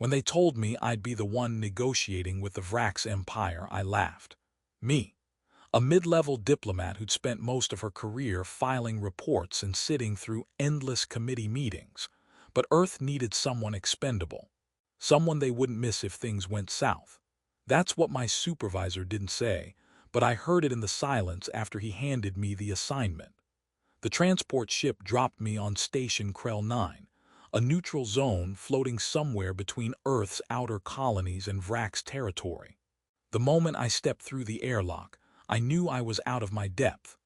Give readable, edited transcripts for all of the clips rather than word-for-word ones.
When they told me I'd be the one negotiating with the Vrax Empire, I laughed. Me, a mid-level diplomat who'd spent most of her career filing reports and sitting through endless committee meetings. But Earth needed someone expendable. Someone they wouldn't miss if things went south. That's what my supervisor didn't say, but I heard it in the silence after he handed me the assignment. The transport ship dropped me on Station Krell 9, a neutral zone floating somewhere between Earth's outer colonies and Vrax territory. The moment I stepped through the airlock, I knew I was out of my depth.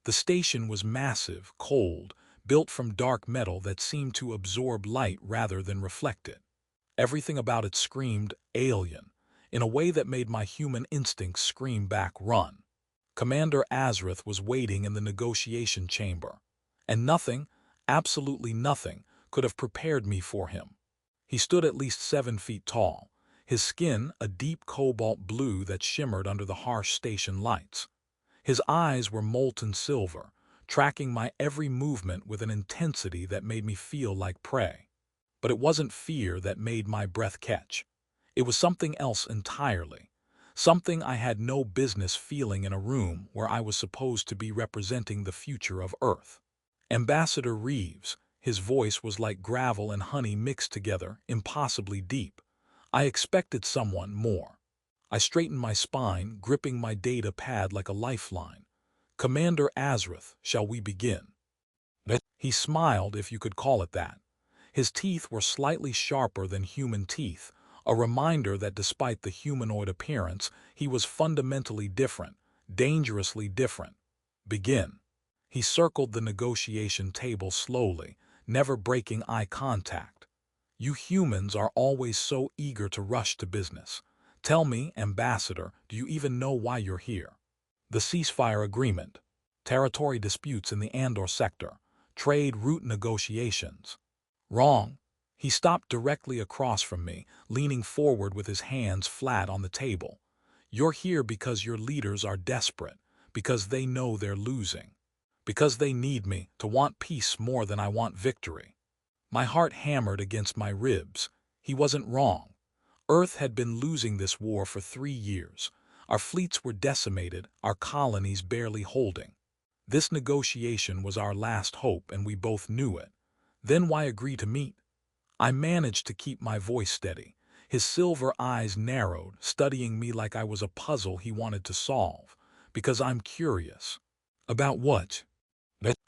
The station was massive, cold, built from dark metal that seemed to absorb light rather than reflect it. Everything about it screamed alien, in a way that made my human instincts scream back, run. Commander Azrith was waiting in the negotiation chamber, and nothing, absolutely nothing, could have prepared me for him. He stood at least 7 feet tall, his skin a deep cobalt blue that shimmered under the harsh station lights. His eyes were molten silver, tracking my every movement with an intensity that made me feel like prey. But it wasn't fear that made my breath catch. It was something else entirely. Something I had no business feeling in a room where I was supposed to be representing the future of Earth. Ambassador Reeves, his voice was like gravel and honey mixed together, impossibly deep. I expected someone more. I straightened my spine, gripping my data pad like a lifeline. Commander Azrith, shall we begin? He smiled, if you could call it that. His teeth were slightly sharper than human teeth, a reminder that despite the humanoid appearance, he was fundamentally different, dangerously different. Begin. He circled the negotiation table slowly, never breaking eye contact. You humans are always so eager to rush to business. Tell me, Ambassador, do you even know why you're here? The ceasefire agreement, territory disputes in the Andor sector, trade route negotiations. Wrong. He stopped directly across from me, leaning forward with his hands flat on the table. You're here because your leaders are desperate, because they know they're losing, because they need me to want peace more than I want victory. My heart hammered against my ribs. He wasn't wrong. Earth had been losing this war for 3 years. Our fleets were decimated, our colonies barely holding. This negotiation was our last hope, and we both knew it. Then why agree to meet? I managed to keep my voice steady. His silver eyes narrowed, studying me like I was a puzzle he wanted to solve. Because I'm curious. About what?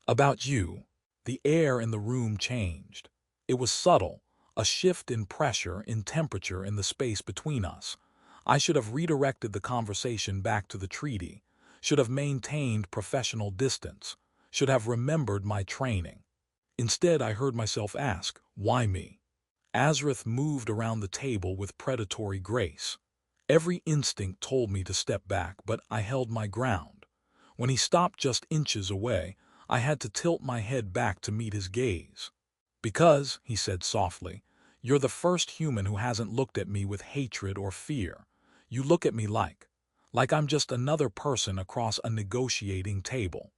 About you. The air in the room changed. It was subtle, a shift in pressure, in temperature in the space between us. I should have redirected the conversation back to the treaty, should have maintained professional distance, should have remembered my training. Instead, I heard myself ask, why me? Azrith moved around the table with predatory grace. Every instinct told me to step back, but I held my ground. When he stopped just inches away, I had to tilt my head back to meet his gaze. Because, he said softly, you're the first human who hasn't looked at me with hatred or fear. You look at me like I'm just another person across a negotiating table.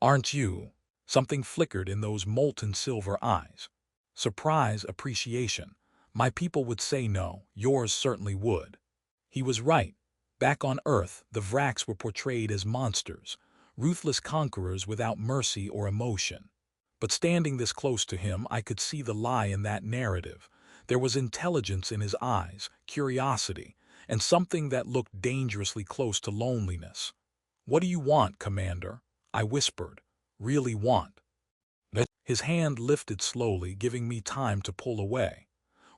Aren't you? Something flickered in those molten silver eyes. Surprise, appreciation. My people would say no, yours certainly would. He was right. Back on Earth, the Vrax were portrayed as monsters, ruthless conquerors without mercy or emotion. But standing this close to him, I could see the lie in that narrative. There was intelligence in his eyes, curiosity, and something that looked dangerously close to loneliness. What do you want, Commander? I whispered. Really want? His hand lifted slowly, giving me time to pull away.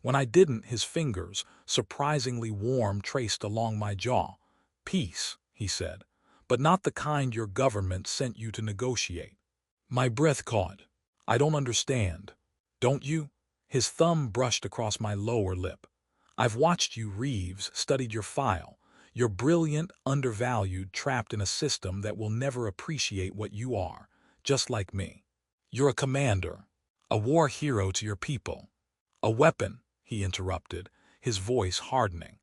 When I didn't, his fingers, surprisingly warm, traced along my jaw. Peace, he said, but not the kind your government sent you to negotiate. My breath caught. I don't understand. Don't you? His thumb brushed across my lower lip. I've watched you, Reeves, studied your file. You're brilliant, undervalued, trapped in a system that will never appreciate what you are, just like me. You're a commander, a war hero to your people. A weapon, he interrupted, his voice hardening.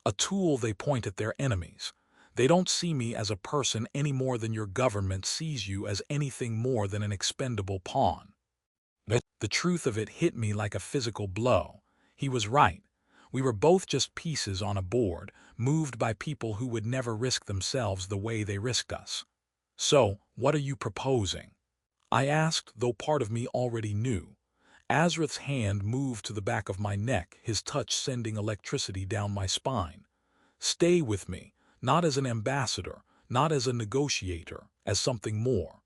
A tool they point at their enemies. They don't see me as a person any more than your government sees you as anything more than an expendable pawn. The truth of it hit me like a physical blow. He was right. We were both just pieces on a board, moved by people who would never risk themselves the way they risked us. So, what are you proposing? I asked, though part of me already knew. Azrith's hand moved to the back of my neck, his touch sending electricity down my spine. Stay with me, not as an ambassador, not as a negotiator, as something more.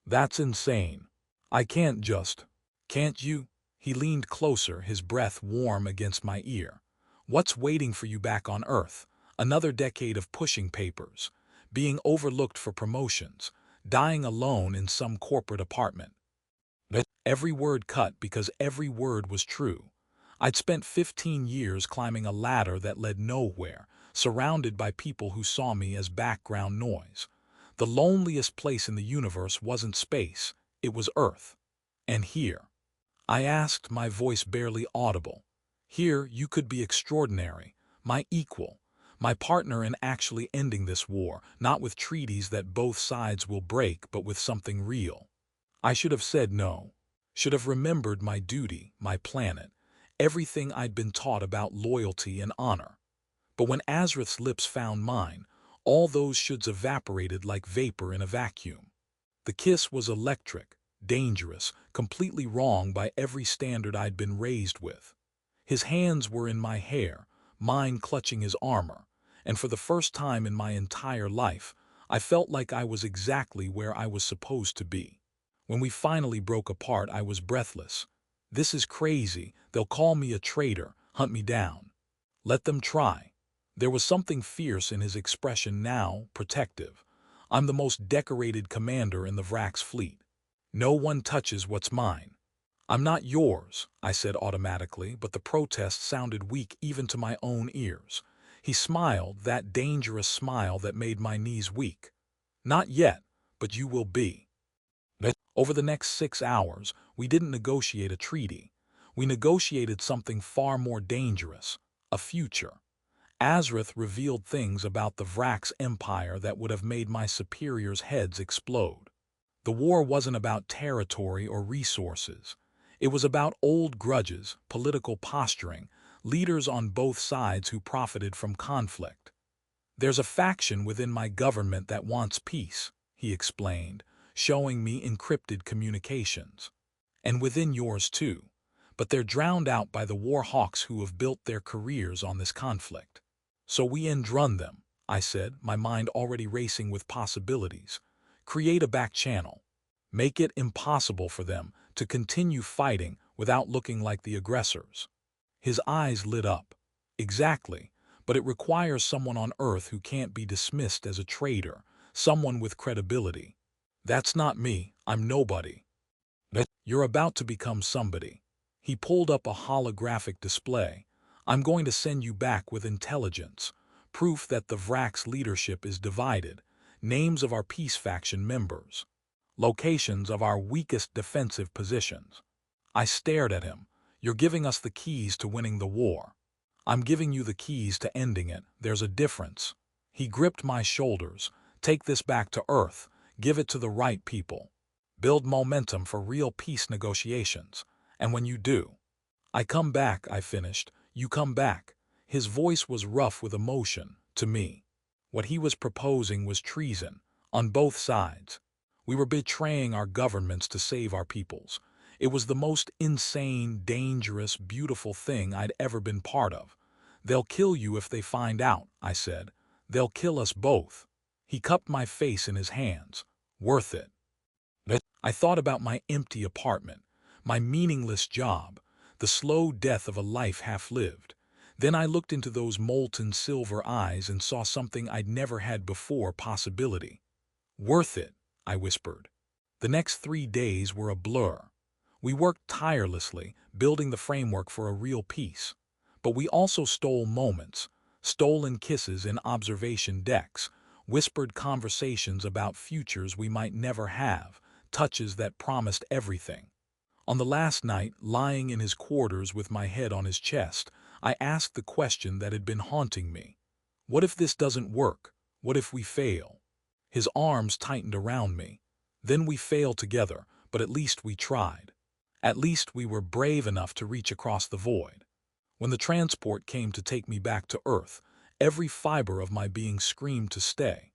That's insane. I can't just. Can't you? He leaned closer, his breath warm against my ear. What's waiting for you back on Earth? Another decade of pushing papers, being overlooked for promotions, dying alone in some corporate apartment. Every word cut because every word was true. I'd spent 15 years climbing a ladder that led nowhere, surrounded by people who saw me as background noise. The loneliest place in the universe wasn't space, it was Earth. And here, I asked, my voice barely audible, here you could be extraordinary, my equal, my partner in actually ending this war, not with treaties that both sides will break, but with something real. I should have said no. Should have remembered my duty, my planet, everything I'd been taught about loyalty and honor. But when Azrith's lips found mine, all those shoulds evaporated like vapor in a vacuum. The kiss was electric, dangerous, completely wrong by every standard I'd been raised with. His hands were in my hair, mine clutching his armor, and for the first time in my entire life, I felt like I was exactly where I was supposed to be. When we finally broke apart, I was breathless. This is crazy. They'll call me a traitor, hunt me down. Let them try. There was something fierce in his expression now, protective. I'm the most decorated commander in the Vrax fleet. No one touches what's mine. I'm not yours, I said automatically, but the protest sounded weak even to my own ears. He smiled, that dangerous smile that made my knees weak. Not yet, but you will be. Over the next 6 hours, we didn't negotiate a treaty. We negotiated something far more dangerous, a future. Azrith revealed things about the Vrax Empire that would have made my superiors' heads explode. The war wasn't about territory or resources. It was about old grudges, political posturing, leaders on both sides who profited from conflict. There's a faction within my government that wants peace, he explained, showing me encrypted communications. And within yours too. But they're drowned out by the war hawks who have built their careers on this conflict. So we end-run them, I said, my mind already racing with possibilities. Create a back channel. Make it impossible for them to continue fighting without looking like the aggressors. His eyes lit up. Exactly, but it requires someone on Earth who can't be dismissed as a traitor, someone with credibility. That's not me, I'm nobody. But you're about to become somebody. He pulled up a holographic display. I'm going to send you back with intelligence, proof that the Vrax leadership is divided, names of our peace faction members, locations of our weakest defensive positions. I stared at him. You're giving us the keys to winning the war. I'm giving you the keys to ending it. There's a difference. He gripped my shoulders. Take this back to Earth. Give it to the right people. Build momentum for real peace negotiations. And when you do, I come back, I finished. You come back. His voice was rough with emotion, to me. What he was proposing was treason, on both sides. We were betraying our governments to save our peoples. It was the most insane, dangerous, beautiful thing I'd ever been part of. They'll kill you if they find out, I said. They'll kill us both. He cupped my face in his hands. Worth it. I thought about my empty apartment, my meaningless job, the slow death of a life half-lived. Then I looked into those molten silver eyes and saw something I'd never had before, possibility. Worth it, I whispered. The next 3 days were a blur. We worked tirelessly, building the framework for a real peace. But we also stole moments, stolen kisses in observation decks, whispered conversations about futures we might never have, touches that promised everything. On the last night, lying in his quarters with my head on his chest, I asked the question that had been haunting me. What if this doesn't work? What if we fail? His arms tightened around me. Then we fail together, but at least we tried. At least we were brave enough to reach across the void. When the transport came to take me back to Earth, every fiber of my being screamed to stay.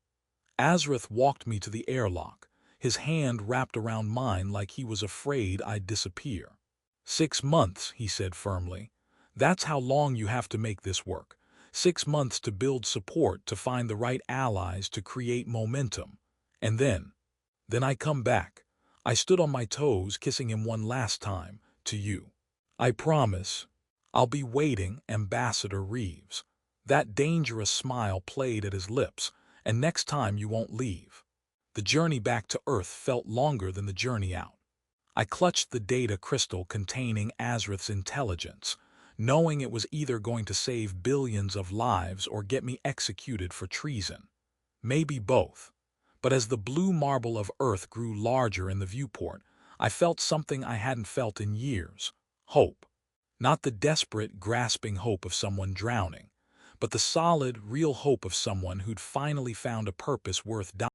Azrith walked me to the airlock, his hand wrapped around mine like he was afraid I'd disappear. 6 months, he said firmly. That's how long you have to make this work. 6 months to build support, to find the right allies, to create momentum. And then I come back. I stood on my toes, kissing him one last time. To you. I promise. I'll be waiting, Ambassador Reeves. That dangerous smile played at his lips. And next time you won't leave. The journey back to Earth felt longer than the journey out. I clutched the data crystal containing Azrith's intelligence, knowing it was either going to save billions of lives or get me executed for treason. Maybe both. But as the blue marble of Earth grew larger in the viewport, I felt something I hadn't felt in years. Hope. Not the desperate, grasping hope of someone drowning, but the solid, real hope of someone who'd finally found a purpose worth dying